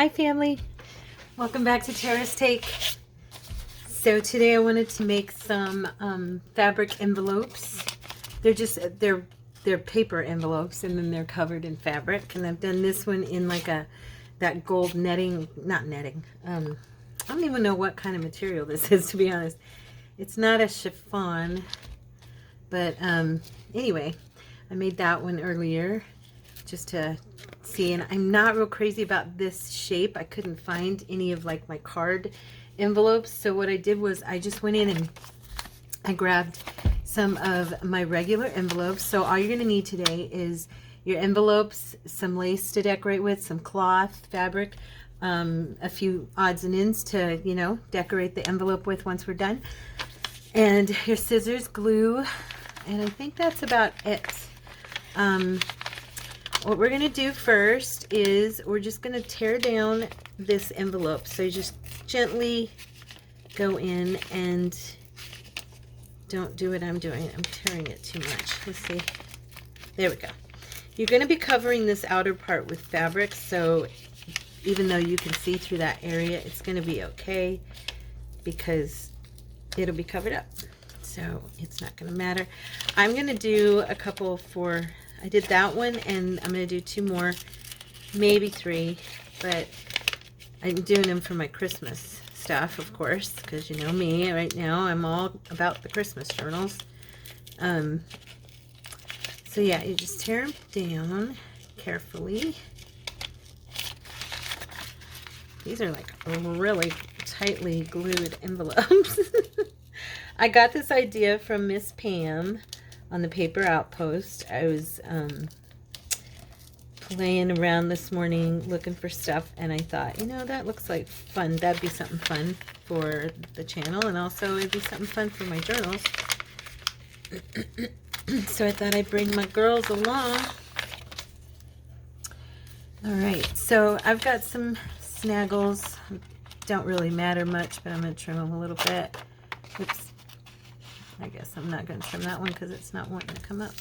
Hi family, welcome back to Tara's Take. So today I wanted to make some fabric envelopes. They're paper envelopes and then they're covered in fabric, and I've done this one in like that gold netting, not netting. I don't even know what kind of material this is, to be honest. It's not a chiffon, but anyway, I made that one earlier just to see, and I'm not real crazy about this shape. I couldn't find any of like my card envelopes, so what I did was I just went in and I grabbed some of my regular envelopes. So all you're going to need today is your envelopes, some lace to decorate with, some cloth, fabric, a few odds and ends to, you know, decorate the envelope with once we're done, and your scissors, glue, and I think that's about it. What we're going to do first is we're just going to tear down this envelope. So you just gently go in and don't do what I'm doing. I'm tearing it too much. Let's see. There we go. You're going to be covering this outer part with fabric, so even though you can see through that area, it's going to be okay because it'll be covered up. So it's not going to matter. I'm going to do a couple for... I did that one, and I'm going to do 2 more, maybe 3, but I'm doing them for my Christmas stuff, of course, because you know me, right now I'm all about the Christmas journals. So yeah, you just tear them down carefully. These are like really tightly glued envelopes. I got this idea from Miss Pam on the Paper Outpost. I was playing around this morning looking for stuff, and I thought, you know, that looks like fun. That'd be something fun for the channel, and also it'd be something fun for my journals. So I thought I'd bring my girls along. All right, so I've got some snaggles. Don't really matter much, but I'm going to trim them a little bit. Oops. I guess I'm not going to trim that one because it's not wanting to come up.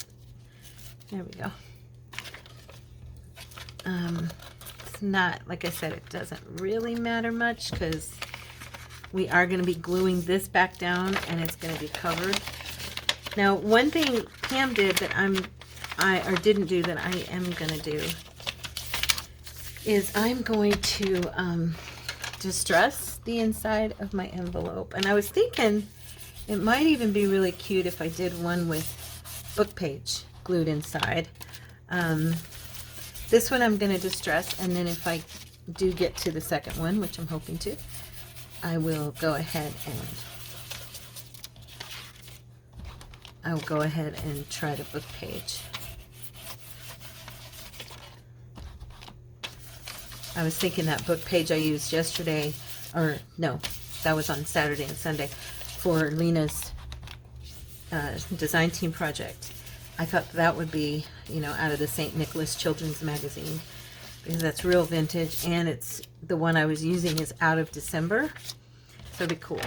There we go. It's not, like I said, it doesn't really matter much because we are going to be gluing this back down and it's going to be covered. Now, one thing Pam did that didn't do that I am going to do is I'm going to distress the inside of my envelope. And I was thinking it might even be really cute if I did one with book page glued inside. This one I'm going to distress, and then if I do get to the second one, which I'm hoping to, I will go ahead and try the book page. I was thinking that book page I used yesterday, or no, that was on Saturday and Sunday, for Lena's design team project. I thought that would be, you know, out of the St. Nicholas Children's Magazine, because that's real vintage, and it's the one I was using is out of December, so it'd be cool.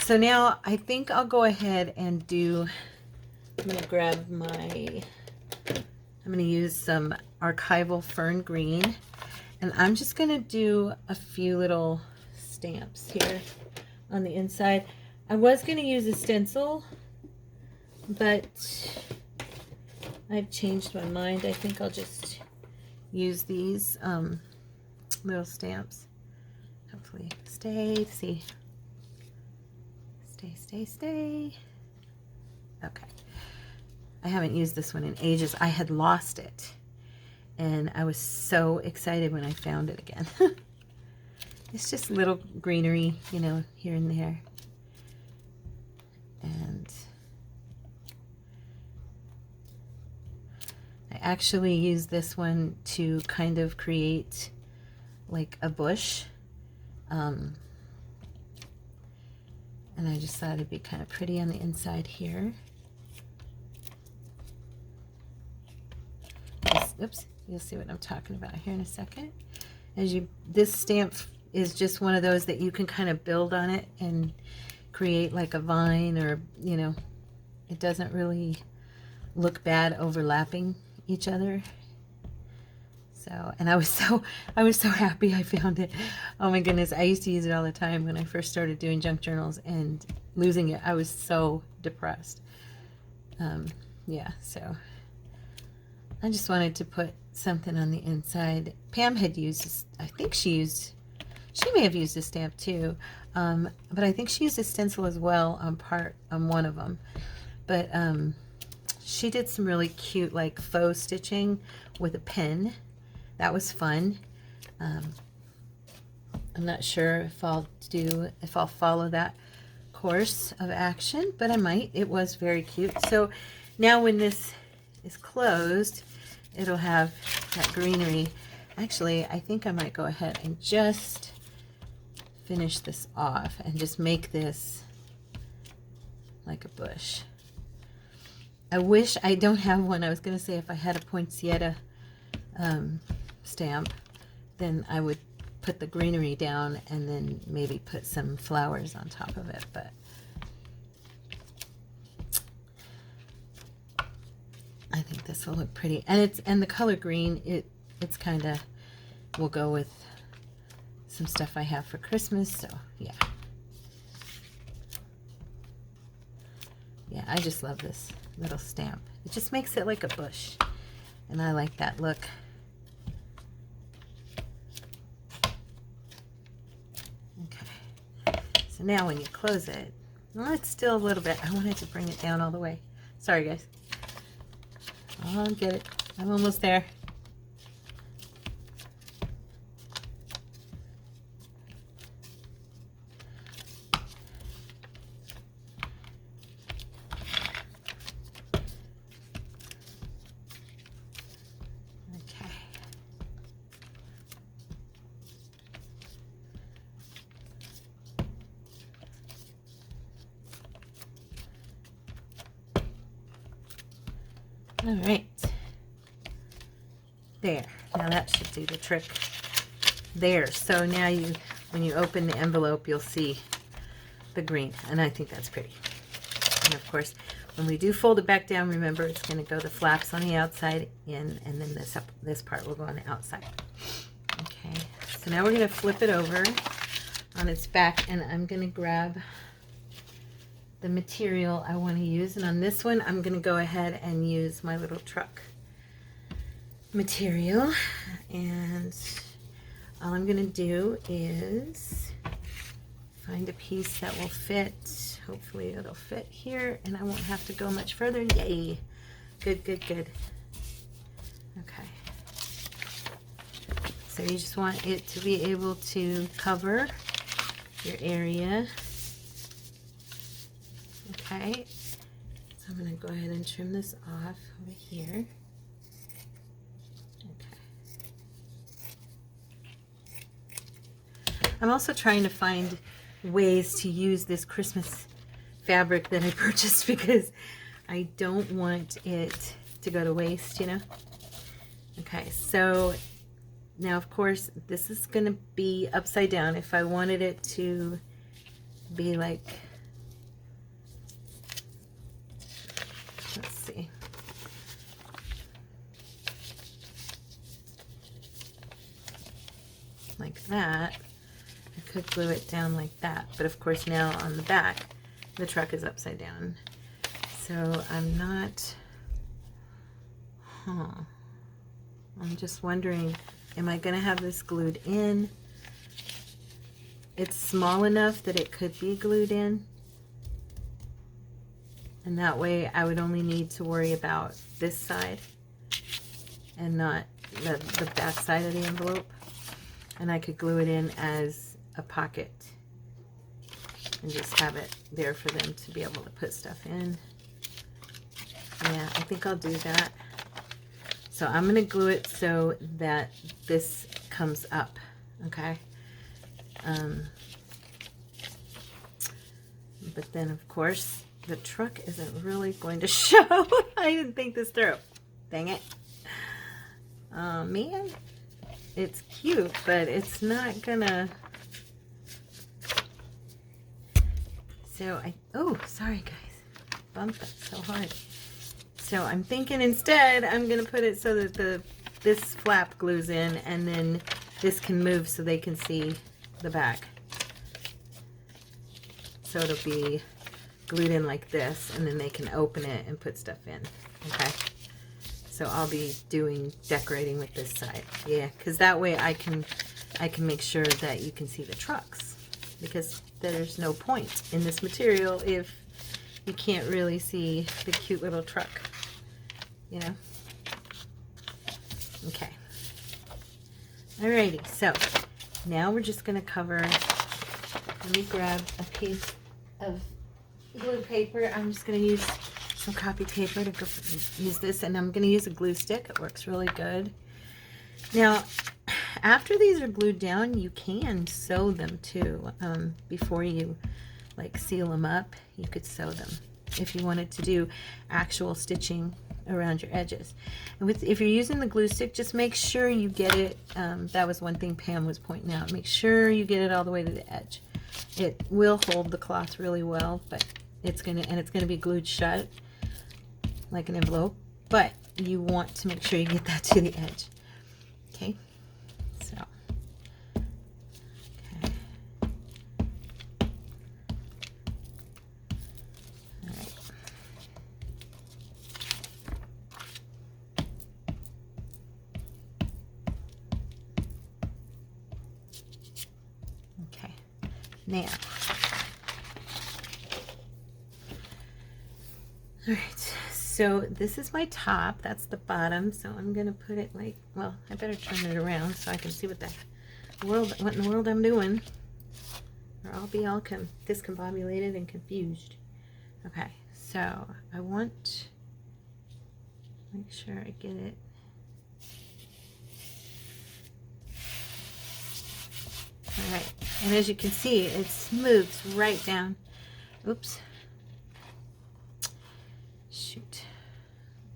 So now I think I'll go ahead and do, I'm going to grab my, I'm going to use some archival fern green, and I'm just going to do a few little stamps here on the inside. I was going to use a stencil, but I've changed my mind. I think I'll just use these little stamps. Hopefully stay. See. Stay. Okay. I haven't used this one in ages. I had lost it, and I was so excited when I found it again. It's just little greenery, you know, here and there. And I actually used this one to kind of create like a bush. And I just thought it'd be kind of pretty on the inside here. Oops, you'll see what I'm talking about here in a second. This stamp is just one of those that you can kind of build on it and create like a vine, or, you know, it doesn't really look bad overlapping each other. So, and I was so happy I found it. Oh my goodness, I used to use it all the time when I first started doing junk journals, and losing it, I was so depressed. Yeah, so I just wanted to put something on the inside. Pam had used, I think she may have used a stamp too, but I think she used a stencil as well on one of them. But she did some really cute like faux stitching with a pen. That was fun. I'm not sure if I'll follow that course of action, but I might. It was very cute. So now when this is closed, it'll have that greenery. Actually, I think I might go ahead and just finish this off and just make this like a bush. I wish I don't have one. I was going to say if I had a poinsettia stamp, then I would put the greenery down and then maybe put some flowers on top of it, but I think this will look pretty. And the color green, it's kind of will go with some stuff I have for Christmas, so yeah. Yeah, I just love this little stamp. It just makes it like a bush, and I like that look. Okay, so now when you close it, well, it's still a little bit. I wanted to bring it down all the way. Sorry, guys. I'll get it. I'm almost there. All right, there. Now that should do the trick there. So now when you open the envelope, you'll see the green, and I think that's pretty. And of course, when we do fold it back down, remember it's going to go the flaps on the outside in, and then this part will go on the outside. Okay, so now we're going to flip it over on its back, and I'm going to grab the material I want to use, and on this one I'm going to go ahead and use my little truck material, and all I'm going to do is find a piece that will fit. Hopefully it'll fit here and I won't have to go much further. Yay! Good, good, good. Okay, so you just want it to be able to cover your area. Okay, so I'm going to go ahead and trim this off over here. Okay. I'm also trying to find ways to use this Christmas fabric that I purchased because I don't want it to go to waste, you know? Okay, so now of course this is going to be upside down. If I wanted it to be like, let's see. Like that. I could glue it down like that. But of course now on the back, the truck is upside down. So I'm not, I'm just wondering, am I going to have this glued in? It's small enough that it could be glued in. And that way I would only need to worry about this side and not the back side of the envelope. And I could glue it in as a pocket and just have it there for them to be able to put stuff in. Yeah, I think I'll do that. So I'm going to glue it so that this comes up, okay? But then of course the truck isn't really going to show. I didn't think this through. Dang it. Oh man. It's cute, but it's not gonna. So oh, sorry guys. Bumped that so hard. So I'm thinking instead I'm gonna put it so that the this flap glues in, and then this can move so they can see the back. So it'll be glued in like this, and then they can open it and put stuff in. Okay. So I'll be decorating with this side. Yeah, because that way I can make sure that you can see the trucks, because there's no point in this material if you can't really see the cute little truck, you know? Okay. Alrighty, so now we're just going to cover, let me grab a piece of glue paper. I'm just going to use some copy paper to go use this, and I'm going to use a glue stick. It works really good. Now, after these are glued down, you can sew them too. Before you like seal them up, you could sew them if you wanted to do actual stitching around your edges. And if you're using the glue stick, just make sure you get it. That was one thing Pam was pointing out. Make sure you get it all the way to the edge. It will hold the cloth really well, but it's gonna be glued shut like an envelope. But you want to make sure you get that to the edge. Okay. So. Okay. All right. Okay. Now. All right, so this is my top, that's the bottom, so I'm gonna put it like, well, I better turn it around so I can see what in the world I'm doing, or I'll be all discombobulated and confused. Okay, so I want to make sure I get it. All right, and as you can see, it smooths right down. Oops. Shoot.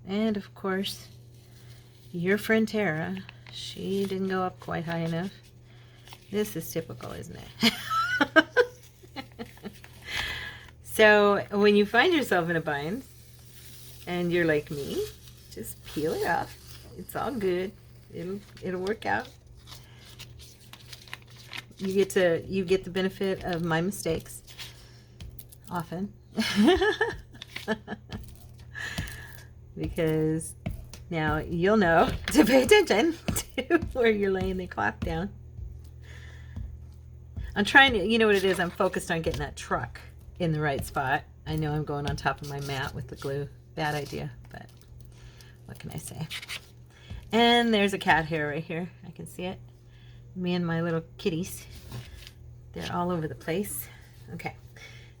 And of course, your friend Tara, she didn't go up quite high enough. This is typical, isn't it? So when you find yourself in a bind and you're like me, just peel it off. It's all good. It'll work out. You get the benefit of my mistakes often. Because now you'll know to pay attention to where you're laying the cloth down. I'm trying to, you know what it is, I'm focused on getting that truck in the right spot. I know I'm going on top of my mat with the glue. Bad idea, but what can I say? And there's a cat hair right here. I can see it. Me and my little kitties. They're all over the place. Okay,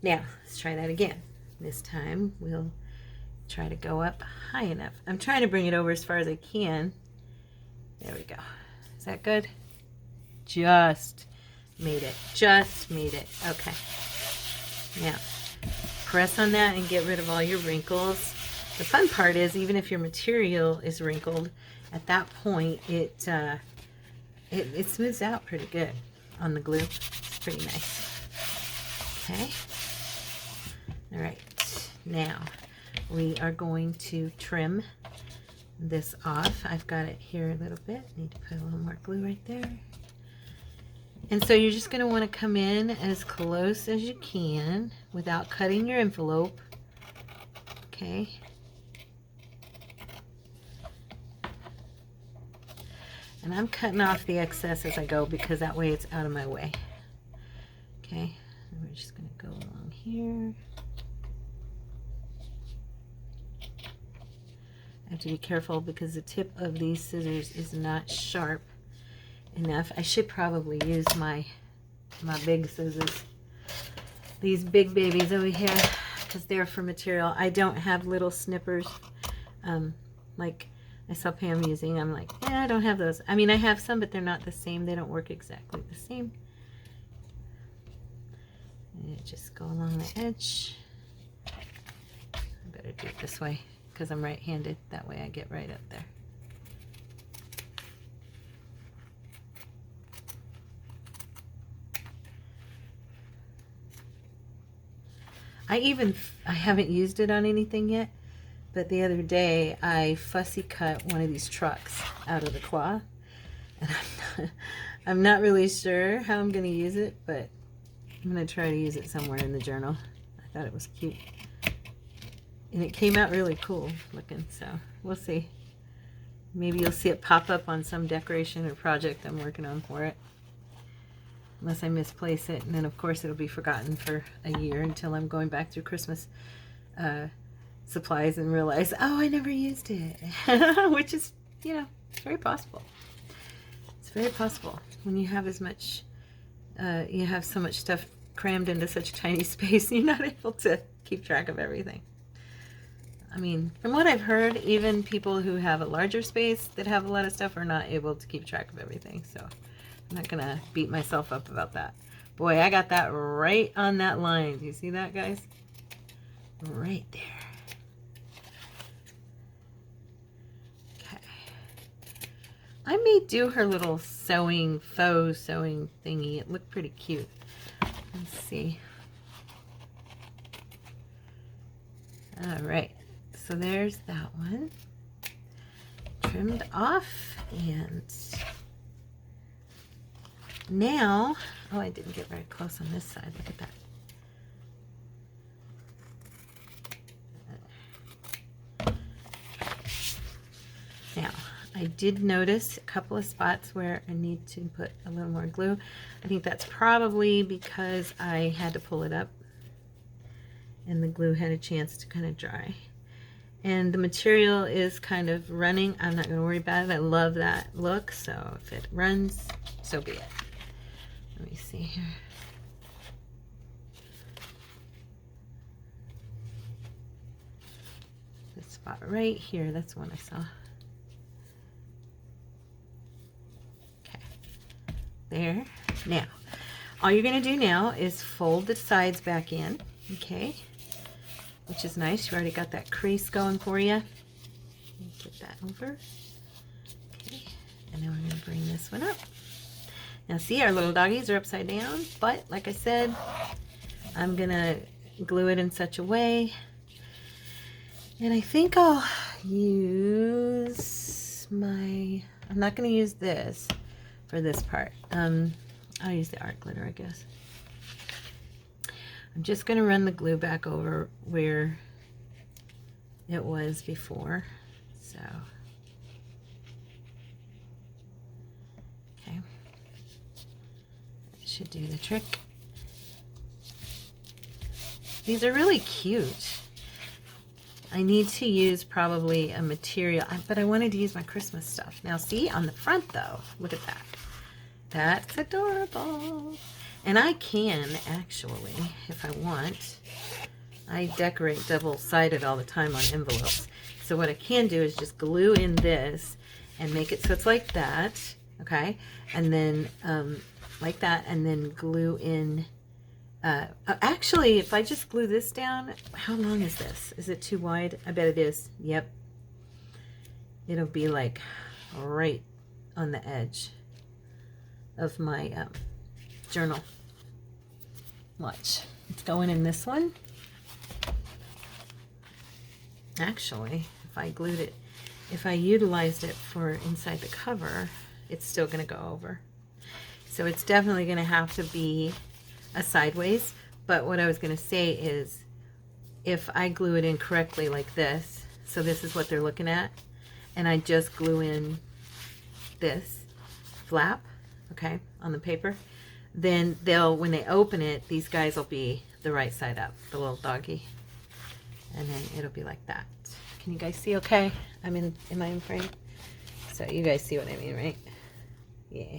now let's try that again. This time we'll try to go up high enough. I'm trying to bring it over as far as I can. There we go. Is that good? Just made it. Just made it. Okay. Now, press on that and get rid of all your wrinkles. The fun part is, even if your material is wrinkled, at that point it smooths out pretty good on the glue. It's pretty nice. Okay. All right. Now, we are going to trim this off. I've got it here a little bit. Need to put a little more glue right there. And so you're just going to want to come in as close as you can without cutting your envelope. Okay. And I'm cutting off the excess as I go because that way it's out of my way. Okay. And we're just going to go along here. I have to be careful because the tip of these scissors is not sharp enough. I should probably use my big scissors. These big babies over here, because they're for material. I don't have little snippers like I saw Pam using. I'm like, I don't have those. I mean, I have some, but they're not the same. They don't work exactly the same. And just go along the edge. I better do it this way because I'm right-handed. That way I get right up there. I haven't used it on anything yet, But the other day I fussy cut one of these trucks out of the cloth, and I'm not really sure how I'm going to use it, but I'm going to try to use it somewhere in the journal. I thought it was cute. And it came out really cool looking, so we'll see. Maybe you'll see it pop up on some decoration or project I'm working on for it. Unless I misplace it, and then of course it'll be forgotten for a year until I'm going back through Christmas supplies and realize, oh, I never used it. Which is, you know, very possible. It's very possible when you have as much, you have so much stuff crammed into such a tiny space, you're not able to keep track of everything. I mean, from what I've heard, even people who have a larger space that have a lot of stuff are not able to keep track of everything. So I'm not going to beat myself up about that. Boy, I got that right on that line. Do you see that, guys? Right there. Okay. I may do her little sewing, faux sewing thingy. It looked pretty cute. Let's see. All right. So there's that one. Trimmed off, and now, oh, I didn't get very close on this side. Look at that. Now, I did notice a couple of spots where I need to put a little more glue. I think that's probably because I had to pull it up and the glue had a chance to kind of dry. And the material is kind of running. I'm not going to worry about it. I love that look, so if it runs, so be it. Let me see here. This spot right here, that's the one I saw. Okay, there. Now, all you're going to do now is fold the sides back in, okay? Which is nice. You already got that crease going for you. Get that over. Okay, and then we're going to bring this one up. Now see, our little doggies are upside down, but like I said, I'm going to glue it in such a way. And I think I'll use my, I'm not going to use this for this part. I'll use the art glitter, I guess. I'm just going to run the glue back over where it was before. So, okay. That should do the trick. These are really cute. I need to use probably a material, but I wanted to use my Christmas stuff. Now see, on the front though, look at that. That's adorable. And I can actually, if I want, I decorate double-sided all the time on envelopes. So what I can do is just glue in this and make it so it's like that, okay? And then like that, and then glue in, actually, if I just glue this down, how long is this? Is it too wide? I bet it is. Yep. It'll be like right on the edge of my journal. Watch. It's going in this one. Actually, if I glued it, if I utilized it for inside the cover, it's still going to go over. So it's definitely going to have to be a sideways. But what I was going to say is, if I glue it in correctly like this, so this is what they're looking at, and I just glue in this flap, okay, on the paper, then they'll, when they open it, these guys will be the right side up, the little doggy, and then it'll be like that. Can you guys see okay? Am I in frame? So you guys see what I mean, right? Yeah.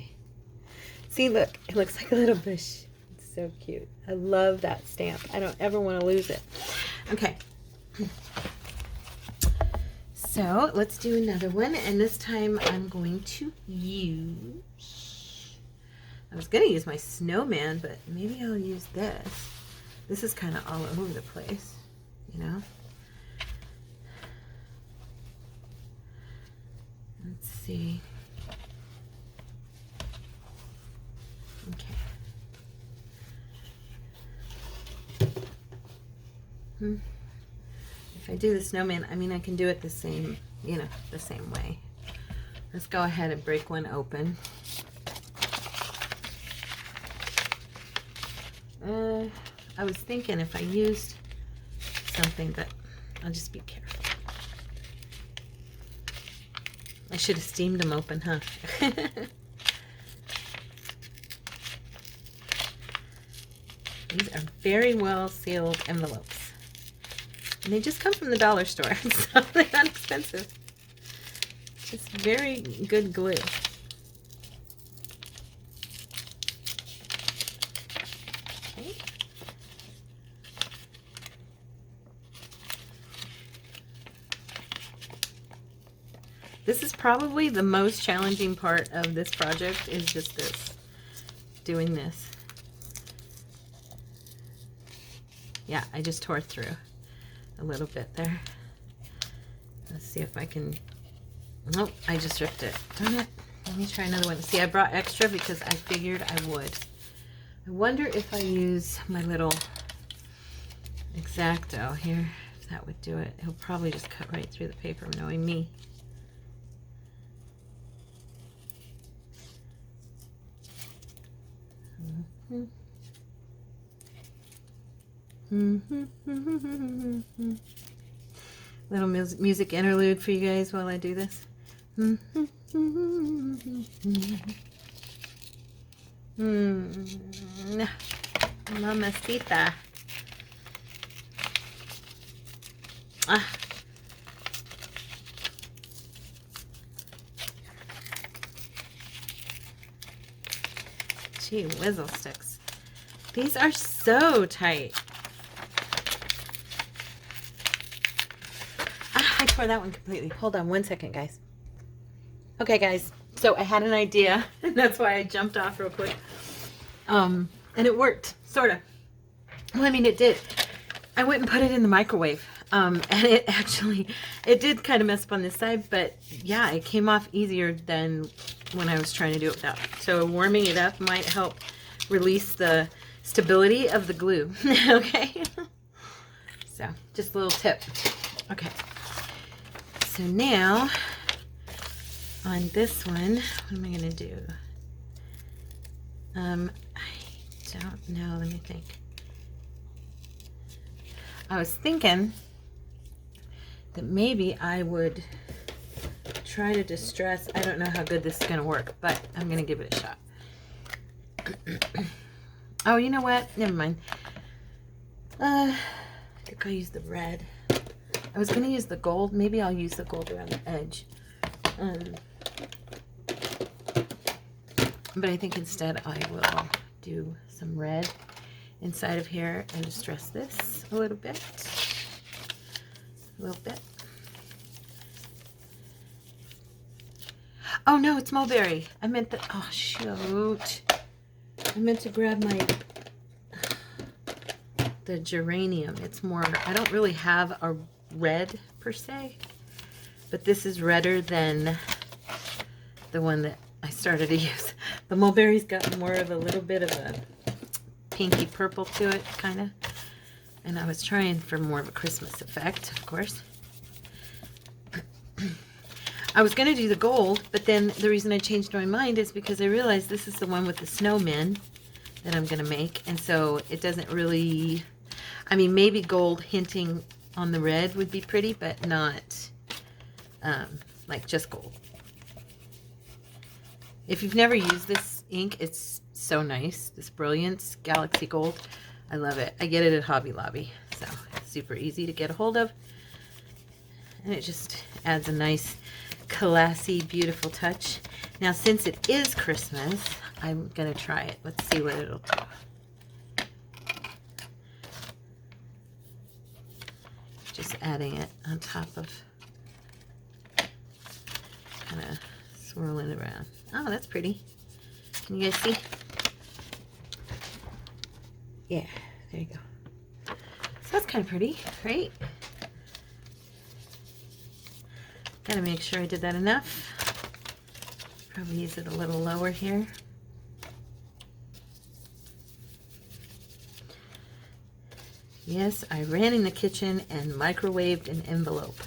See, look, it looks like a little bush. It's so cute. I love that stamp. I don't ever want to lose it. Okay. So let's do another one, and this time I'm going to use, I was going to use my snowman, but maybe I'll use this. This is kind of all over the place, you know. Let's see. Okay. If I do the snowman, I mean, I can do it the same, you know, the same way. Let's go ahead and break one open. I was thinking if I used something, but I'll just be careful. I should have steamed them open, huh? These are very well sealed envelopes. And they just come from the dollar store, so they're not expensive. Just very good glue. Okay. This is probably the most challenging part of this project, is just this, doing this. Yeah, I just tore through a little bit there. Let's see if I can, nope, I just ripped it. Darn it. Let me try another one. See, I brought extra because I figured I would. I wonder if I use my little X-Acto here, if that would do it. It'll probably just cut right through the paper, knowing me. Little music interlude for you guys while I do this. Mamacita. Ah. Gee whizzle sticks. These are so tight. I tore that one completely. Hold on one second, guys. Okay, guys. So I had an idea, and that's why I jumped off real quick. And it worked, sort of. Well, I mean, it did. I went and put it in the microwave. And it did kind of mess up on this side, but yeah, it came off easier than when I was trying to do it without. So warming it up might help release the stability of the glue. Okay. So just a little tip. Okay. So now on this one, what am I going to do? I don't know. Let me think. I was thinking that maybe I would try to distress. I don't know how good this is going to work, but I'm going to give it a shot. Oh, you know what? Never mind. I think I'll use the red. I was going to use the gold. Maybe I'll use the gold around the edge. But I think instead I will do some red inside of here and distress this a little bit. A little bit. Oh no, it's mulberry. I meant that. Oh shoot. I meant to grab the geranium. It's more, I don't really have a red per se, but this is redder than the one that I started to use. The mulberry's got more of a little bit of a pinky purple to it, kind of. And I was trying for more of a Christmas effect, of course. I was going to do the gold, but then the reason I changed my mind is because I realized this is the one with the snowmen that I'm going to make. And so it doesn't really, I mean, maybe gold hinting on the red would be pretty, but not like just gold. If you've never used this ink, it's so nice. This Brilliance Galaxy Gold. I love it. I get it at Hobby Lobby, so it's super easy to get a hold of. And it just adds a nice, classy, beautiful touch. Now, since it is Christmas, I'm going to try it. Let's see what it'll do. Just adding it on top of, kind of swirling it around. Oh, that's pretty. Can you guys see? Yeah, there you go. So that's kind of pretty, right? Gotta make sure I did that enough. Probably use it a little lower here. Yes, I ran in the kitchen and microwaved an envelope.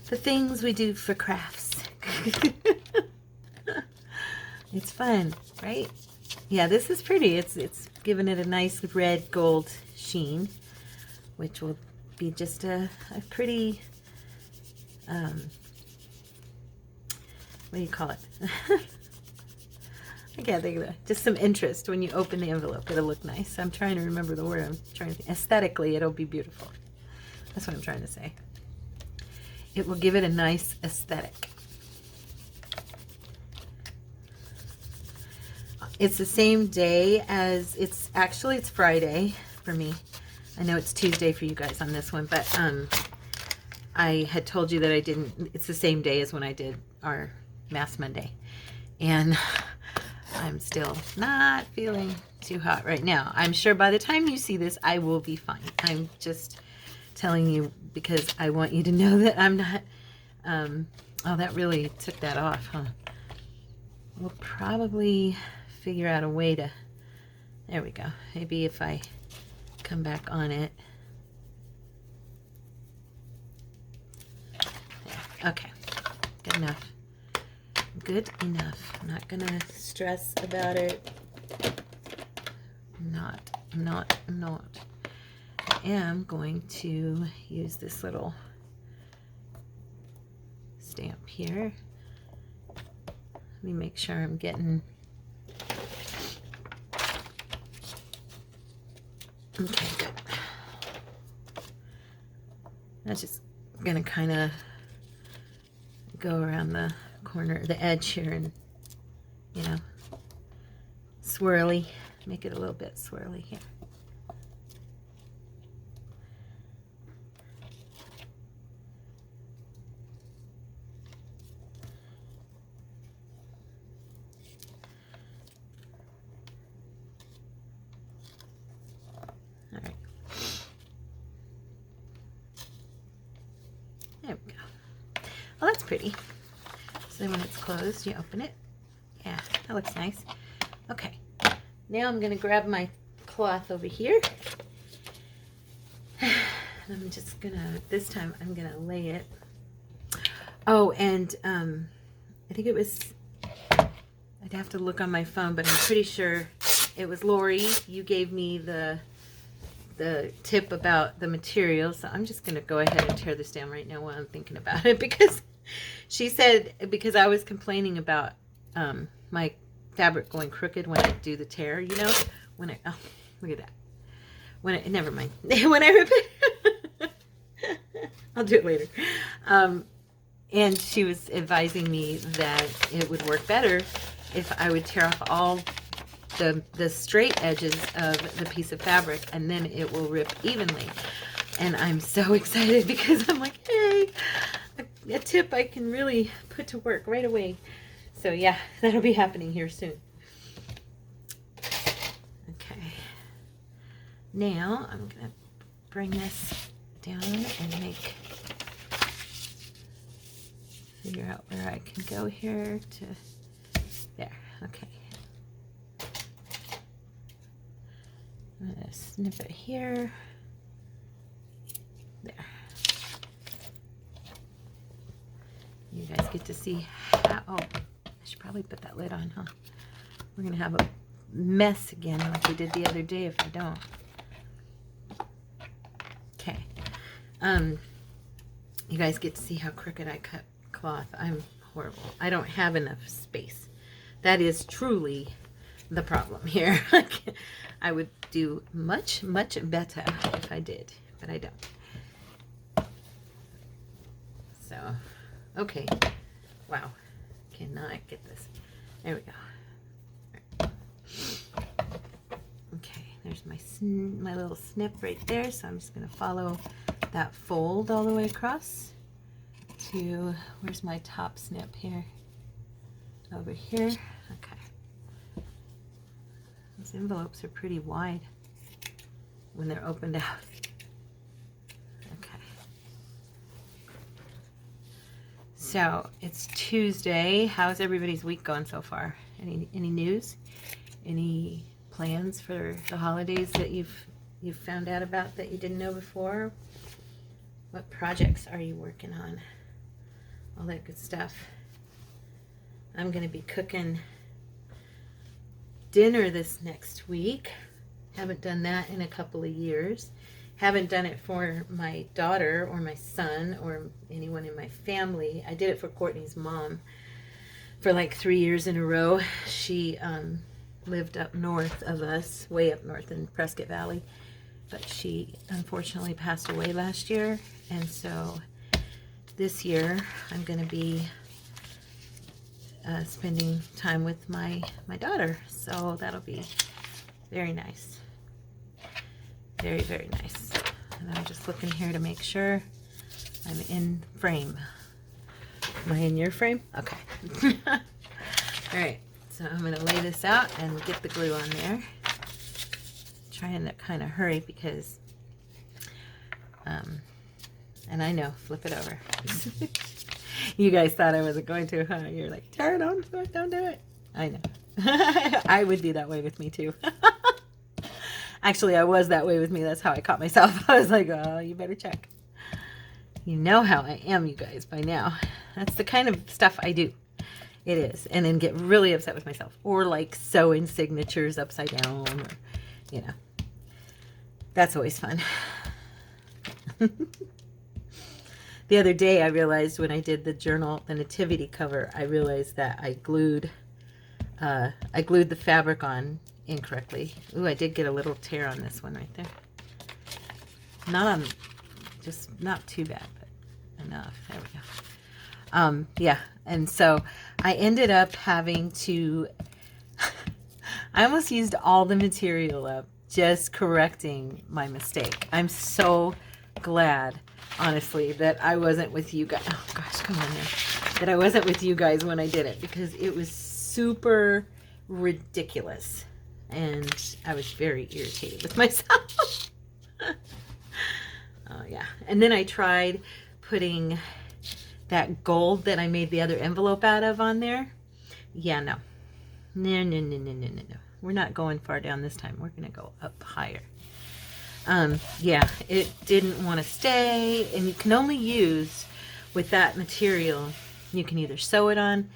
The things we do for crafts. It's fun, right? Yeah, this is pretty. It's giving it a nice red gold sheen, which will be just a pretty, what do you call it? I can't think of it. Just some interest when you open the envelope. It'll look nice. I'm trying to remember the word. I'm trying to think. Aesthetically, it'll be beautiful. That's what I'm trying to say. It will give it a nice aesthetic. It's the same day as, it's Friday for me. I know it's Tuesday for you guys on this one, but I had told you that it's the same day as when I did our Mass Monday. And I'm still not feeling too hot right now. I'm sure by the time you see this, I will be fine. I'm just telling you because I want you to know that I'm not, oh, that really took that off, huh? We'll probably figure out a way to, there we go. Maybe if I come back on it. There. Okay, good enough. Good enough. I'm not gonna stress about it. Not. I am going to use this little stamp here. Let me make sure I'm getting, okay, good. That's just gonna kind of go around the corner, the edge here, and, you know, swirly, make it a little bit swirly here. All right. There we go. Well, that's pretty. So then when it's closed, you open it. Yeah, that looks nice. Okay, now I'm going to grab my cloth over here. I'm just going to, this time I'm going to lay it. Oh, and I think it was, I'd have to look on my phone, but I'm pretty sure it was Lori. You gave me the tip about the materials. So I'm just going to go ahead and tear this down right now while I'm thinking about it, because she said, because I was complaining about my fabric going crooked when I do the tear, you know, when I, oh, look at that. When I, never mind. When I rip it, I'll do it later. And she was advising me that it would work better if I would tear off all the straight edges of the piece of fabric, and then it will rip evenly. And I'm so excited because I'm like, hey, a tip I can really put to work right away. So yeah, that'll be happening here soon. Okay. Now I'm gonna bring this down and figure out where I can go here to, there, okay. I'm gonna snip it here, there. You guys get to see how, oh, I should probably put that lid on, huh? We're gonna have a mess again like we did the other day if I don't. Okay. You guys get to see how crooked I cut cloth. I'm horrible. I don't have enough space. That is truly the problem here. I would do much, much better if I did, but I don't. So, okay. Wow. Cannot get this. There we go. Okay, there's my little snip right there. So I'm just going to follow that fold all the way across to, where's my top snip here? Over here. Okay. These envelopes are pretty wide when they're opened out. Okay. So it's Tuesday. How's everybody's week going so far? Any news? Any plans for the holidays that you've you found out about that you didn't know before. What projects are you working on? All that good stuff. I'm going to be cooking dinner this next week. Haven't done that in a couple of years. Haven't done it for my daughter or my son or anyone in my family. I did it for Courtney's mom for like 3 years in a row. She lived up north of us, way up north in Prescott Valley, but she unfortunately passed away last year. And so this year I'm going to be spending time with my daughter, so that'll be very nice. Very, very nice. And I'm just looking here to make sure I'm in frame. Am I in your frame? Okay. All right, so I'm going to lay this out and get the glue on there. Trying to kind of hurry because, and I know, flip it over. You guys thought I wasn't going to, huh? You're like, Tara, don't do it. I know. I would be that way with me too. Actually, I was that way with me. That's how I caught myself. I was like, oh, you better check. You know how I am, you guys, by now. That's the kind of stuff I do. It is. And then get really upset with myself. Or like sew in signatures upside down. Or, you know. That's always fun. The other day I realized when I did the journal, the nativity cover, I realized that I glued the fabric on incorrectly. Ooh, I did get a little tear on this one right there. Just not too bad, but enough. There we go. Yeah, and so I ended up having to, I almost used all the material up just correcting my mistake. I'm so glad, honestly, that I wasn't with you guys. Oh gosh, come on there. That I wasn't with you guys when I did it, because it was super ridiculous. And I was very irritated with myself. Oh yeah. And then I tried putting that gold that I made the other envelope out of on there. Yeah, no. No. We're not going far down this time. We're going to go up higher. Yeah, it didn't want to stay. And you can only use, with that material, you can either sew it on,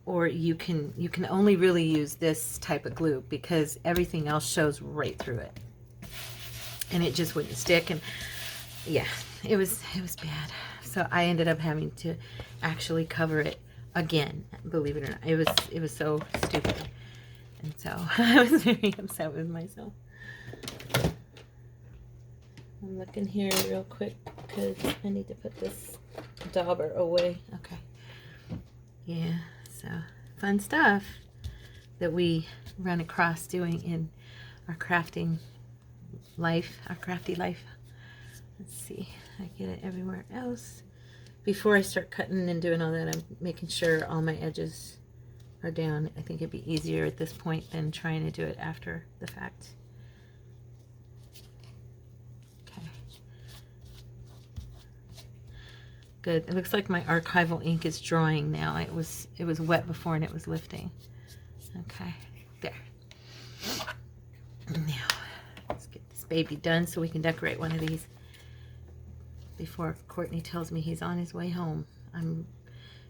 or you can only really use this type of glue, because everything else shows right through it. And it just wouldn't stick. And yeah, it was bad. So I ended up having to actually cover it again, believe it or not. It was so stupid. And so I was very upset with myself. I'm looking here real quick because I need to put this dauber away. Okay. Yeah, so fun stuff that we run across doing in our crafting life, our crafty life. Let's see, I get it everywhere else. Before I start cutting and doing all that, I'm making sure all my edges are down. I think it'd be easier at this point than trying to do it after the fact. Okay. Good. It looks like my archival ink is drying now. It was wet before and it was lifting. Okay, there. Now, let's get this baby done so we can decorate one of these before Courtney tells me he's on his way home. I'm,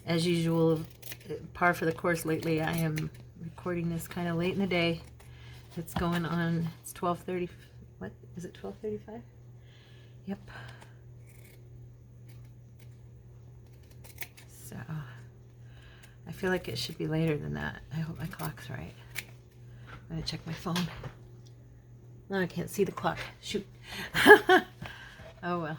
as usual, par for the course lately. I am recording this kind of late in the day. It's going on, it's 12:30, what, is it 12:35? Yep. So, I feel like it should be later than that. I hope my clock's right. I'm gonna check my phone. No, I can't see the clock. Shoot. Oh well.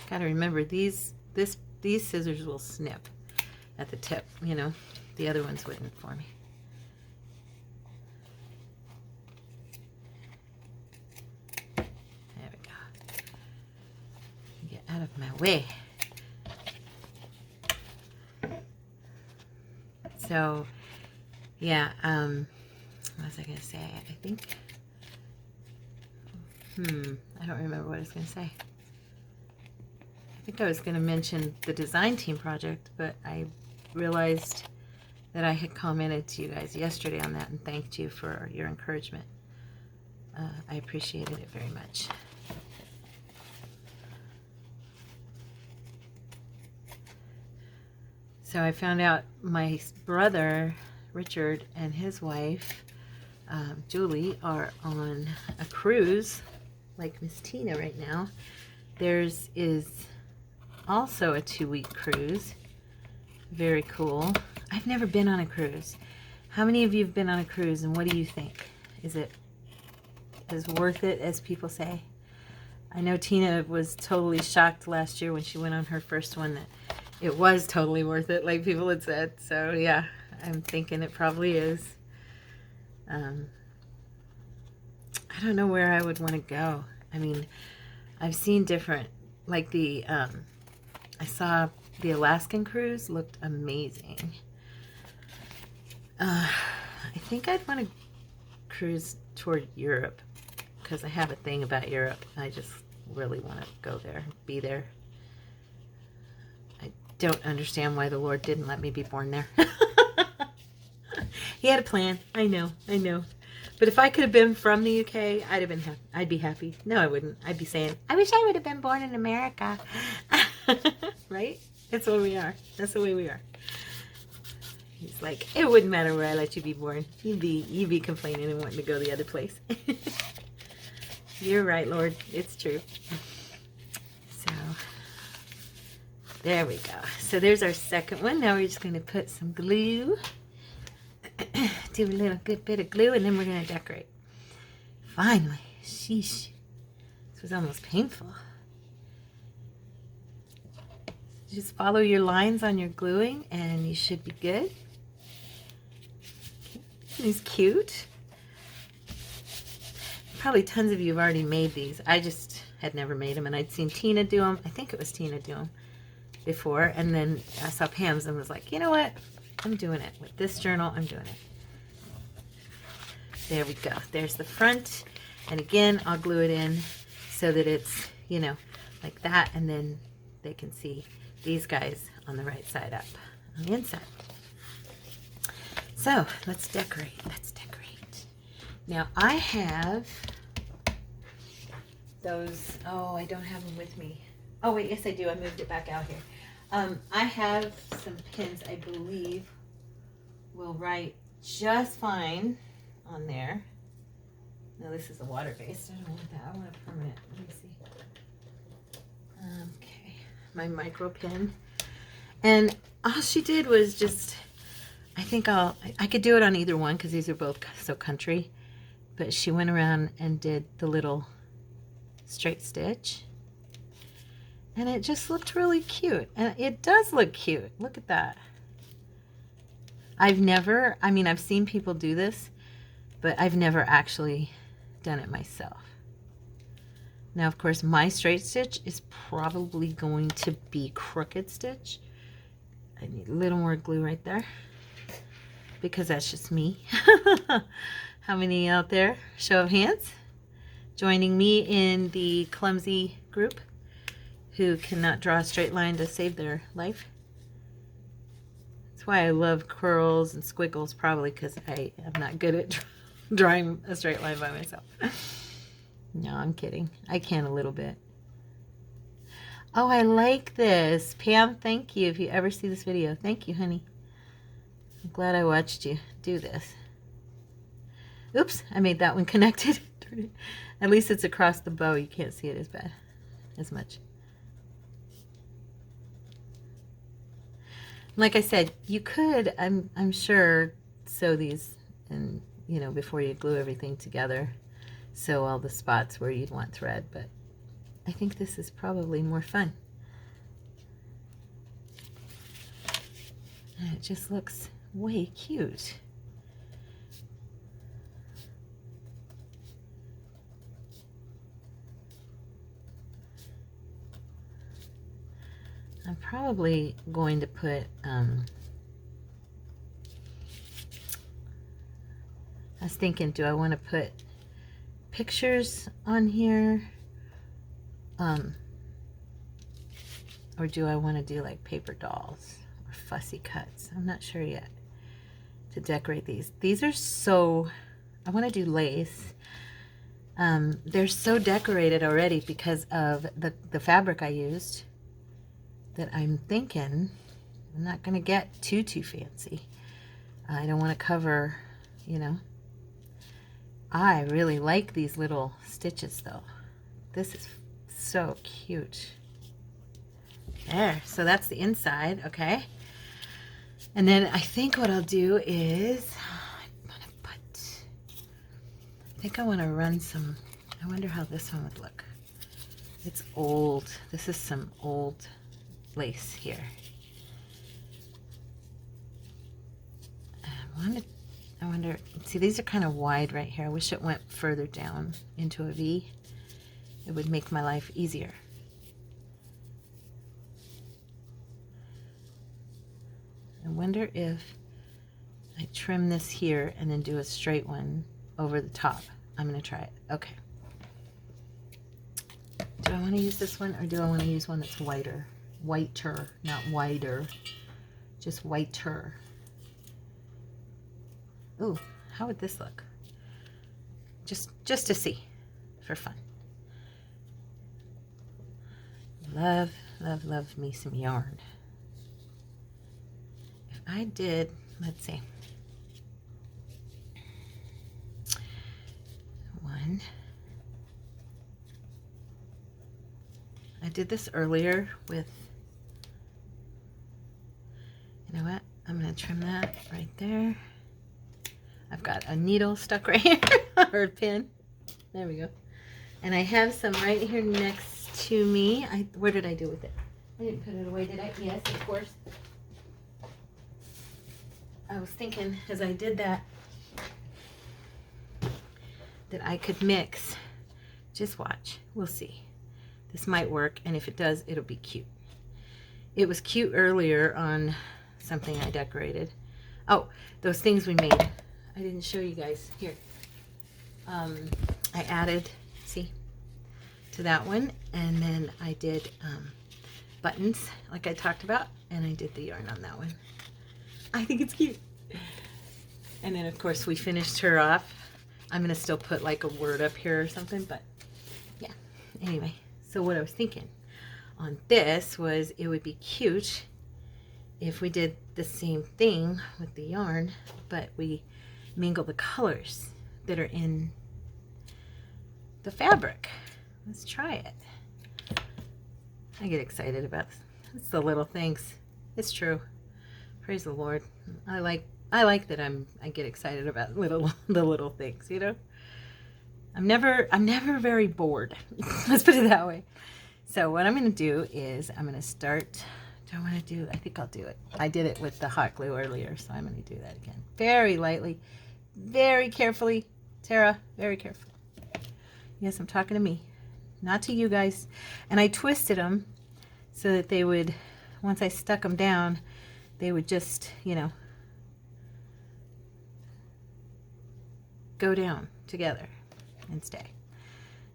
Gotta remember, these scissors will snip at the tip, you know. The other ones wouldn't for me. There we go. Get out of my way. So, yeah, what was I gonna say? I think I don't remember what I was going to say. I think I was going to mention the design team project, but I realized that I had commented to you guys yesterday on that and thanked you for your encouragement. I appreciated it very much. So I found out my brother, Richard, and his wife, Julie, are on a cruise, like Miss Tina right now. Theirs is also a 2-week cruise. Very cool. I've never been on a cruise. How many of you have been on a cruise, and what do you think? Is it as worth it as people say? I know Tina was totally shocked last year when she went on her first one that it was totally worth it, like people had said. So yeah, I'm thinking it probably is. I don't know where I would want to go. I mean, I've seen different, like the, I saw the Alaskan cruise looked amazing. I think I'd want to cruise toward Europe because I have a thing about Europe. I just really want to go there, be there. I don't understand why the Lord didn't let me be born there. He had a plan. I know. But if I could have been from the UK, I'd have been happy. I'd be happy. No, I wouldn't. I'd be saying, I wish I would have been born in America. Right? That's what we are. That's the way we are. He's like, it wouldn't matter where I let you be born. You'd be complaining and wanting to go the other place. You're right, Lord. It's true. So, there we go. So there's our second one. Now we're just going to put some glue. Do a little good bit of glue, and then we're going to decorate. Finally. Sheesh. This was almost painful. Just follow your lines on your gluing, and you should be good. He's cute. Probably tons of you have already made these. I just had never made them, and I'd seen Tina do them. I think it was Tina do them before, and then I saw Pam's and was like, you know what? I'm doing it. With this journal, I'm doing it. There we go. There's the front, and again, I'll glue it in so that it's, you know, like that, and then they can see these guys on the right side up on the inside. So let's decorate. Now I have those. Oh, I don't have them with me. Oh wait, yes I do. I moved it back out here. I have some pins I believe will write just fine on there. Now this is a water-based. I don't want that. I want a permanent. Let me see. Okay, my micro pin. And all she did was just, I think I could do it on either one because these are both so country. But she went around and did the little straight stitch. And it just looked really cute. And it does look cute. Look at that. I've seen people do this, but I've never actually done it myself. Now, of course, my straight stitch is probably going to be crooked stitch. I need a little more glue right there because that's just me. How many out there? Show of hands. Joining me in the clumsy group who cannot draw a straight line to save their life. That's why I love curls and squiggles, probably because I am not good at drawing a straight line by myself. No, I'm kidding. I can a little bit. Oh, I like this. Pam, thank you if you ever see this video. Thank you, honey. I'm glad I watched you do this. Oops, I made that one connected. At least it's across the bow. You can't see it as much. Like I said, you could, I'm sure, sew these and, you know, before you glue everything together, sew all the spots where you'd want thread, but I think this is probably more fun. And it just looks way cute. I'm probably going to put, I was thinking, do I want to put pictures on here? Or do I want to do like paper dolls or fussy cuts? I'm not sure yet to decorate these. These are so, I want to do lace. They're so decorated already because of the fabric I used that I'm thinking I'm not going to get too fancy. I don't want to cover, you know. I really like these little stitches though. This is so cute. There, so that's the inside, okay? And then I think what I'll do is, I think I want to run some, I wonder how this one would look. It's old. This is some old lace here. I wonder, see these are kind of wide right here. I wish it went further down into a V. It would make my life easier. I wonder if I trim this here and then do a straight one over the top. I'm going to try it. Okay. Do I want to use this one or do I want to use one that's whiter? Whiter, not wider. Just whiter. Ooh, how would this look? Just to see, for fun. Love, love, love me some yarn. If I did, let's see. One. I did this earlier with, you know what? I'm going to trim that right there. I've got a needle stuck right here, or a pin. There we go. And I have some right here next to me. Where did I do with it? I didn't put it away, did I? Yes, of course. I was thinking as I did that, that I could mix. Just watch. We'll see. This might work, and if it does, it'll be cute. It was cute earlier on something I decorated. Oh, those things we made. I didn't show you guys. Here. I added, see, to that one, and then I did buttons, like I talked about, and I did the yarn on that one. I think it's cute. And then, of course, we finished her off. I'm going to still put, like, a word up here or something, but, yeah. Anyway, so what I was thinking on this was it would be cute if we did the same thing with the yarn, but we mingle the colors that are in the fabric. Let's try it. I get excited about this. It's the little things. It's true. Praise the Lord. I like that I get excited about the little things, you know? I'm never very bored. Let's put it that way. So what I'm going to do is I'm going to start. Do I want to do? I think I'll do it. I did it with the hot glue earlier, so I'm going to do that again. Very lightly, very carefully. Tara, very carefully. Yes, I'm talking to me, not to you guys. And I twisted them so that they would, once I stuck them down, they would just, you know, go down together and stay.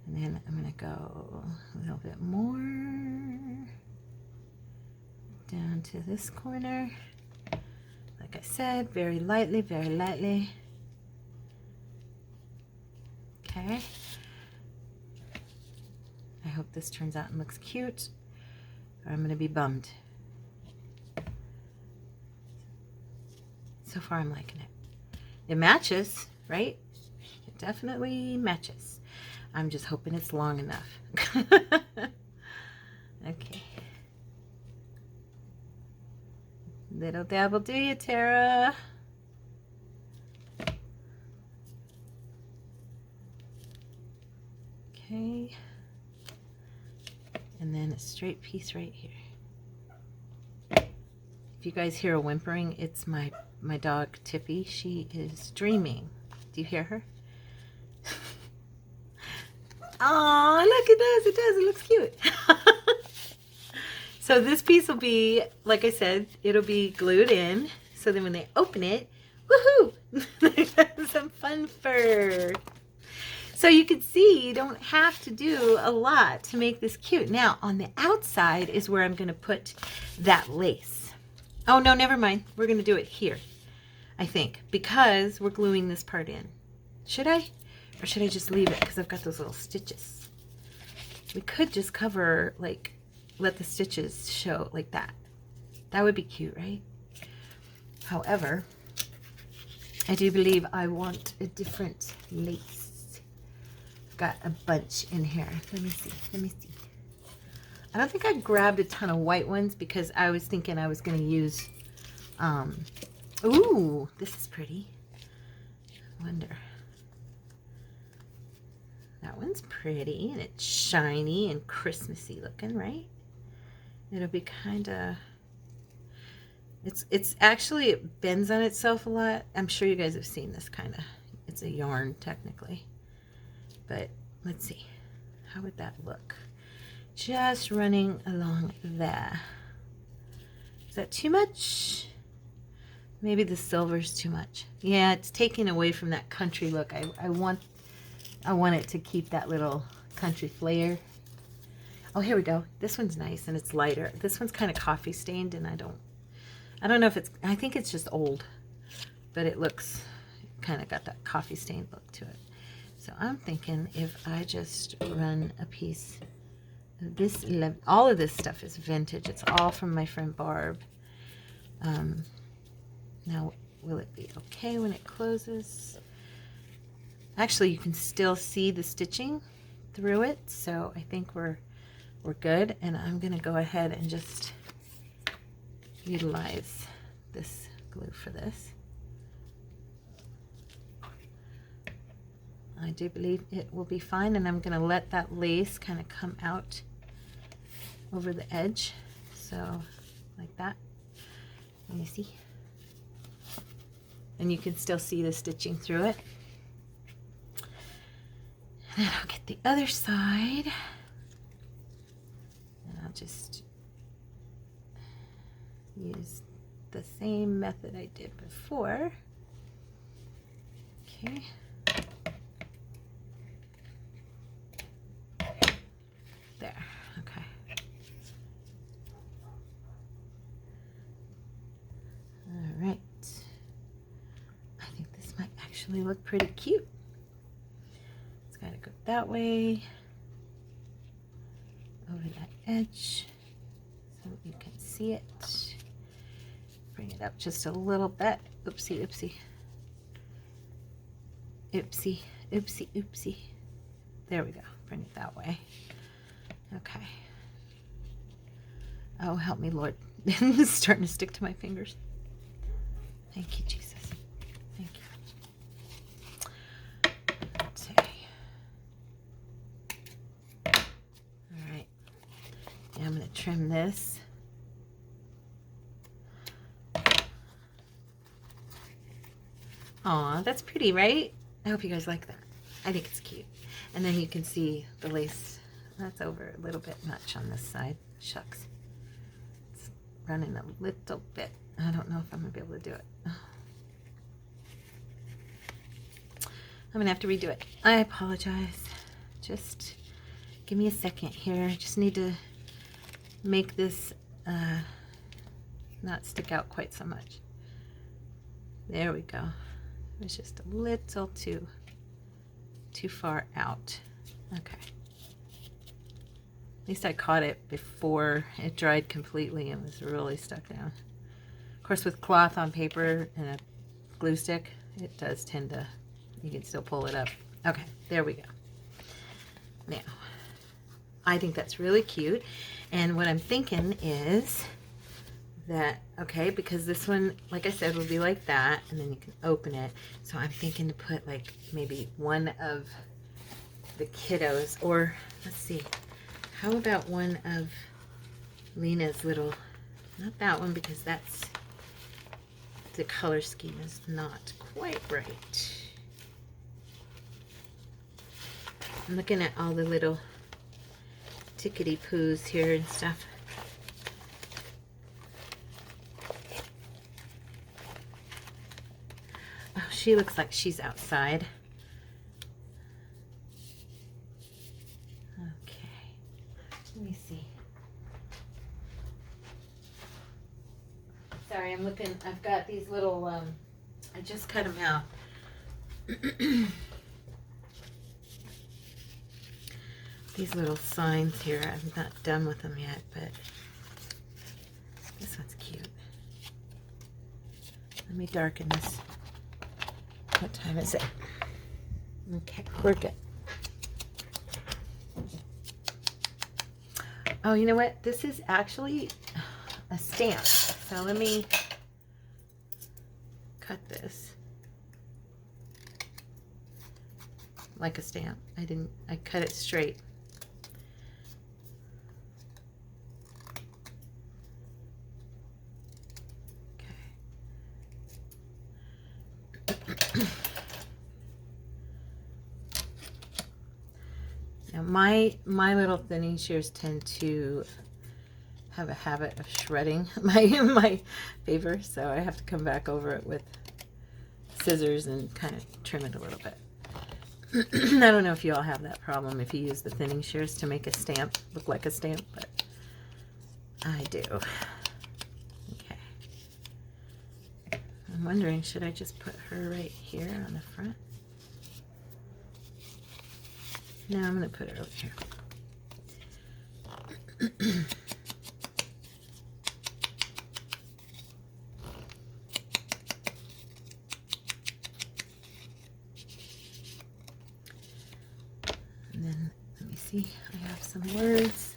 And then I'm going to go a little bit more down to this corner. Like I said, very lightly, very lightly. Okay. I hope this turns out and looks cute, or I'm going to be bummed. So far, I'm liking it. It matches, right? It definitely matches. I'm just hoping it's long enough. Okay. Little dabble do you, Tara? Okay. And then a straight piece right here. If you guys hear a whimpering, it's my dog Tippy. She is dreaming. Do you hear her? Oh, look, it does. It does. It looks cute. So this piece will be, like I said, it'll be glued in. So then when they open it, woohoo! Some fun fur. So you can see you don't have to do a lot to make this cute. Now on the outside is where I'm going to put that lace. Oh no, never mind. We're going to do it here, I think, because we're gluing this part in. Should I? Or should I just leave it because I've got those little stitches? We could just cover, like, let the stitches show like that. That would be cute, right? However, I do believe I want a different lace. I've got a bunch in here. Let me see. Let me see. I don't think I grabbed a ton of white ones because I was thinking I was going to use, ooh, this is pretty. I wonder. That one's pretty and it's shiny and Christmassy looking, right? It'll be kind of, it's actually, it bends on itself a lot. I'm sure you guys have seen this kind of, it's a yarn technically, but let's see, how would that look? Just running along there. Is that too much? Maybe the silver's too much. Yeah, it's taking away from that country look. I want it to keep that little country flair. Oh, here we go. This one's nice and it's lighter. This one's kind of coffee stained and I don't know if it's, I think it's just old, but it looks kind of got that coffee stained look to it. So I'm thinking if I just run a piece of this, all of this stuff is vintage. It's all from my friend Barb. Now, will it be okay when it closes? Actually, you can still see the stitching through it, so I think we're good. And I'm going to go ahead and just utilize this glue for this. I do believe it will be fine, and I'm going to let that lace kind of come out over the edge, so like that. Let me see. And you can still see the stitching through it. And then I'll get the other side, and I'll just use the same method I did before. Okay. There, okay. All right. I think this might actually look pretty cute. It's got to go that way, over that edge, so you can see it. Bring it up just a little bit. Oopsie, oopsie. Oopsie, oopsie, oopsie. There we go. Bring it that way. Okay. Oh, help me, Lord. It's starting to stick to my fingers. Thank you, Jesus. Thank you. Okay. All right. Now I'm going to trim this. Aw, that's pretty, right? I hope you guys like that. I think it's cute. And then you can see the lace. That's over a little bit much on this side. Shucks. It's running a little bit. I don't know if I'm going to be able to do it. I'm going to have to redo it. I apologize. Just give me a second here. I just need to make this not stick out quite so much. There we go. It's just a little too far out. Okay. At least I caught it before it dried completely and was really stuck down. Of course, with cloth on paper and a glue stick, it does tend to, you can still pull it up. Okay, there we go. Now, I think that's really cute. And what I'm thinking is that, okay, because this one, like I said, will be like that, and then you can open it. So I'm thinking to put like maybe one of the kiddos, or let's see, how about one of Lena's little, not that one because that's, the color scheme is not quite right. I'm looking at all the little tickety poos here and stuff. Oh, she looks like she's outside. see. Sorry, I'm looking. I've got these little, I just cut them out. These little signs here. I'm not done with them yet, but this one's cute. Let me darken this. What time is it? Okay, we're good. Oh, you know what? This is actually a stamp. So let me cut this like a stamp. I cut it straight. Now my little thinning shears tend to have a habit of shredding my paper, so I have to come back over it with scissors and kind of trim it a little bit. I don't know if you all have that problem if you use the thinning shears to make a stamp look like a stamp, but I do. Okay. I'm wondering, should I just put her right here on the front? No, I'm going to put it over here. And then, let me see, I have some words.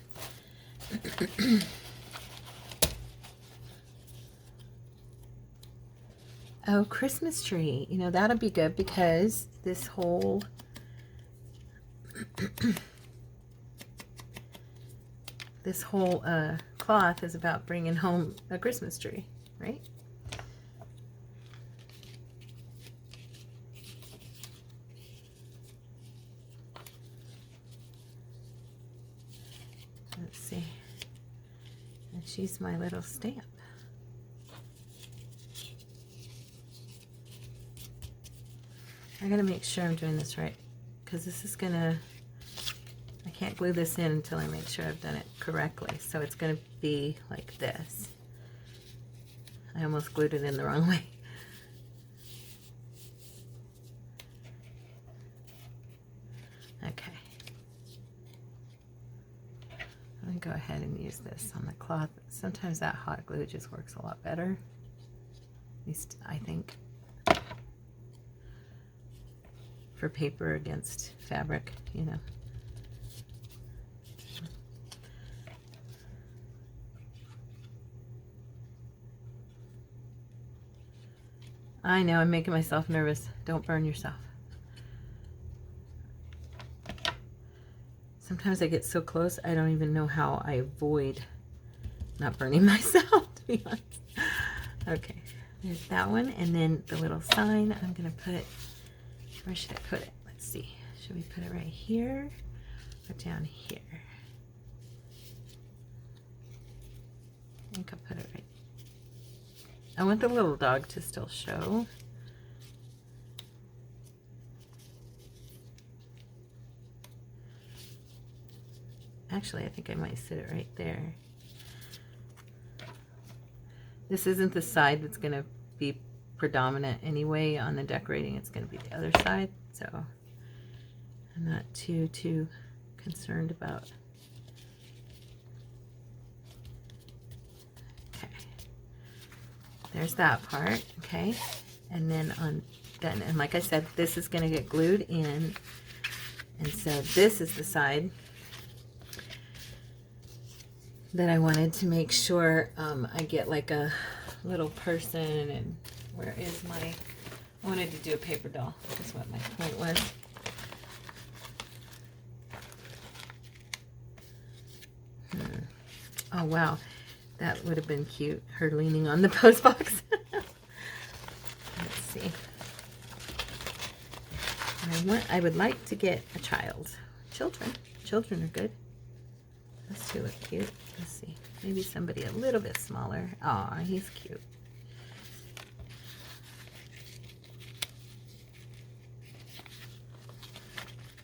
Oh, Christmas tree. You know, that'll be good because this whole this whole cloth is about bringing home a Christmas tree, right? Let's see. And she's my little stamp. I gotta make sure I'm doing this right, because this is gonna, I can't glue this in until I make sure I've done it correctly. So it's gonna be like this. I almost glued it in the wrong way. Okay. I'm gonna go ahead and use this on the cloth. Sometimes that hot glue just works a lot better. At least I think. For paper against fabric, you know. I know, I'm making myself nervous. Don't burn yourself. Sometimes I get so close, I don't even know how I avoid not burning myself, to be honest. Okay, there's that one. And then the little sign, I'm gonna put it, where should I put it? Let's see. Should we put it right here or down here? I think I'll put it right. I want the little dog to still show. Actually, I think I might sit it right there. This isn't the side that's going to be predominant anyway on the decorating. It's going to be the other side, so I'm not too concerned about. Okay, there's that part. Okay, and then on then, and like I said, this is going to get glued in, and so this is the side that I wanted to make sure I get like a little person. And where is my, I wanted to do a paper doll. That's what my point was. Oh wow, that would have been cute, her leaning on the post box. Let's see. I would like to get a child. Children are good. Those two look cute. Let's see. Maybe somebody a little bit smaller. Aw, he's cute.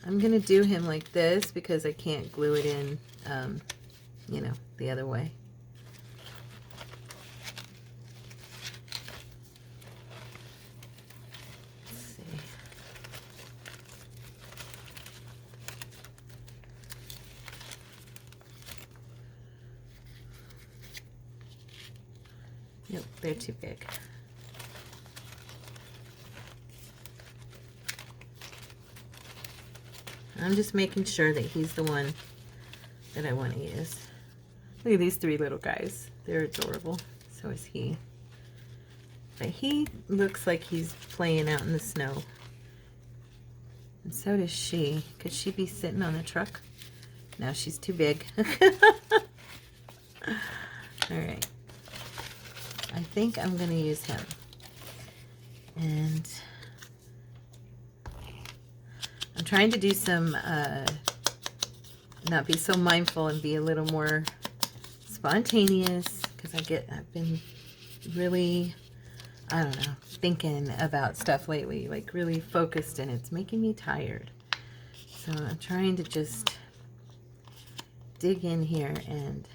I'm going to do him like this because I can't glue it in you know, the other way. Let's see. Nope, they're too big. I'm just making sure that he's the one that I want to use. Look at these three little guys. They're adorable. So is he. But he looks like he's playing out in the snow. And so does she. Could she be sitting on the truck? No, she's too big. Alright. I think I'm going to use him. And I'm trying to do some, not be so mindful and be a little more spontaneous, because I've been really, I don't know, thinking about stuff lately, like really focused, and it's making me tired. So I'm trying to just dig in here and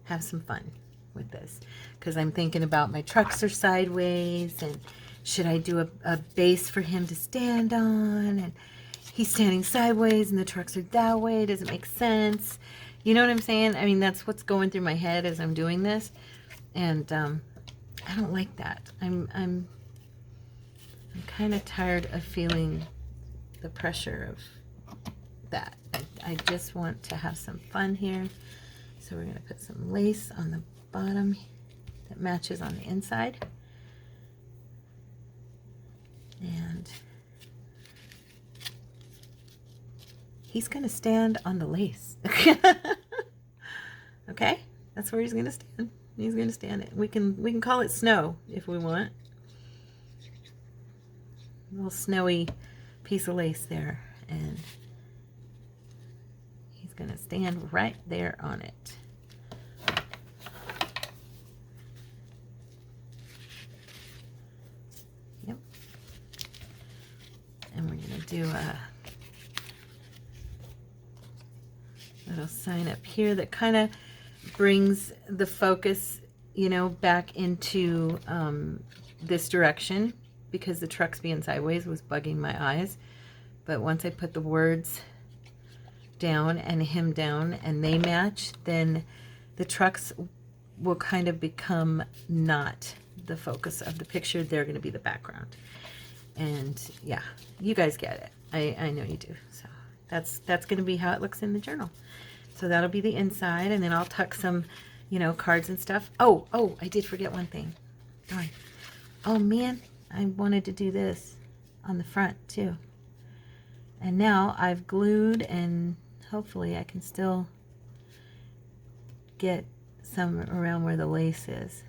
have some fun with this, because I'm thinking about my trucks are sideways, and should I do a base for him to stand on, and he's standing sideways and the trucks are that way. Does it make sense? You know what I'm saying? I mean, that's what's going through my head as I'm doing this, and I don't like that. I'm kind of tired of feeling the pressure of that. I just want to have some fun here. So we're going to put some lace on the bottom that matches on the inside. And he's going to stand on the lace. Okay? That's where he's going to stand. He's going to stand it. We can call it snow if we want. A little snowy piece of lace there, and he's going to stand right there on it. Yep. And we're going to do a little sign up here that kind of brings the focus, you know, back into this direction, because the trucks being sideways was bugging my eyes. But once I put the words down and him down and they match, then the trucks will kind of become not the focus of the picture. They're going to be the background. And yeah, you guys get it. I know you do. So that's going to be how it looks in the journal. So that'll be the inside, and then I'll tuck some, you know, cards and stuff. Oh, I did forget one thing. Darn. Oh man, I wanted to do this on the front too. And now I've glued, and hopefully I can still get some around where the lace is.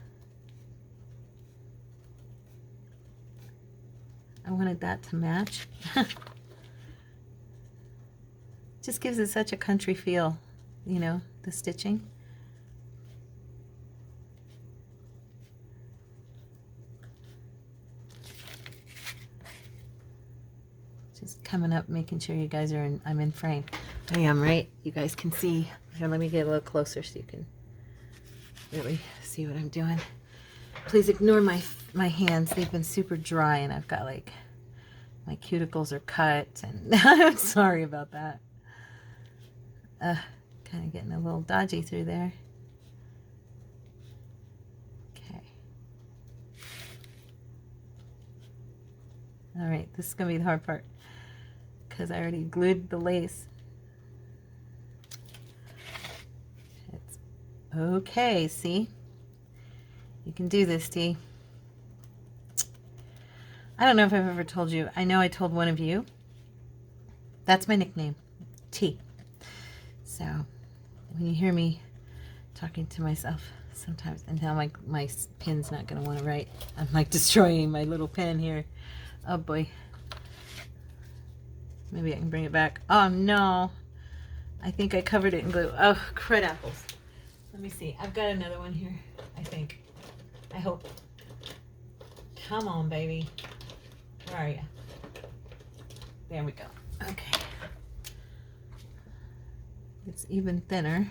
I wanted that to match. Just gives it such a country feel, you know, the stitching. Just coming up, making sure you guys are I'm in frame. I am, right? You guys can see. Here, let me get a little closer so you can really see what I'm doing. Please ignore my hands. They've been super dry, and I've got like, my cuticles are cut, and I'm sorry about that. Kind of getting a little dodgy through there. Okay. All right, this is going to be the hard part, because I already glued the lace. It's okay, see? You can do this, T. I don't know if I've ever told you. I know I told one of you. That's my nickname, T. So when you hear me talking to myself sometimes, and now my pen's not going to want to write. I'm like destroying my little pen here. Oh boy. Maybe I can bring it back. Oh no. I think I covered it in glue. Oh, crud apples. Let me see. I've got another one here, I think. I hope. Come on, baby. Where are you? There we go. Okay. It's even thinner.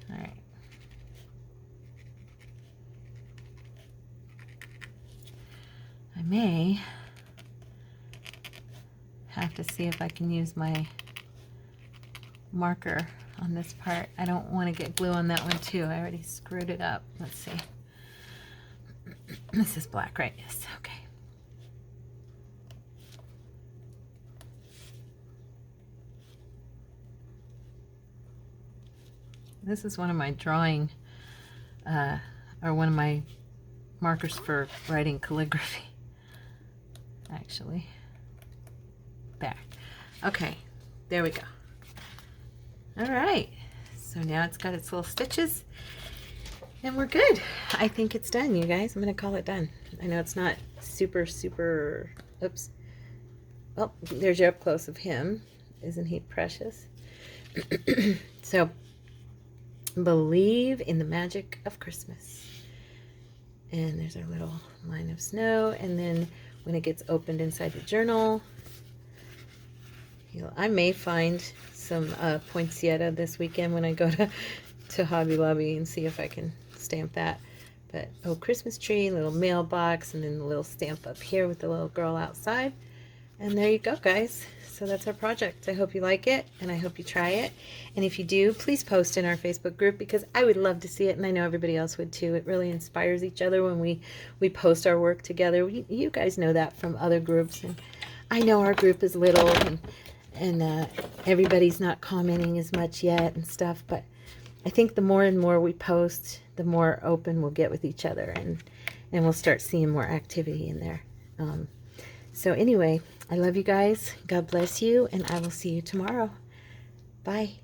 All right. I may have to see if I can use my marker on this part. I don't want to get glue on that one too. I already screwed it up. Let's see. This is black, right? Yes. Okay. This is one of my drawing, or one of my markers for writing calligraphy, actually. There. Okay, there we go. All right, so now it's got its little stitches, and we're good. I think it's done, you guys. I'm gonna call it done. I know it's not super, super, oops. Well, there's your up close of him. Isn't he precious? So, believe in the magic of Christmas. And there's our little line of snow. And then when it gets opened inside the journal, I may find some poinsettia this weekend when I go to Hobby Lobby and see if I can stamp that. But, oh, Christmas tree, little mailbox, and then the little stamp up here with the little girl outside. And there you go, guys. So that's our project. I hope you like it, and I hope you try it. And if you do, please post in our Facebook group, because I would love to see it, and I know everybody else would too. It really inspires each other when we post our work together. You guys know that from other groups, and I know our group is little, and everybody's not commenting as much yet and stuff, but I think the more and more we post, the more open we'll get with each other, and we'll start seeing more activity in there. So anyway, I love you guys. God bless you, and I will see you tomorrow. Bye.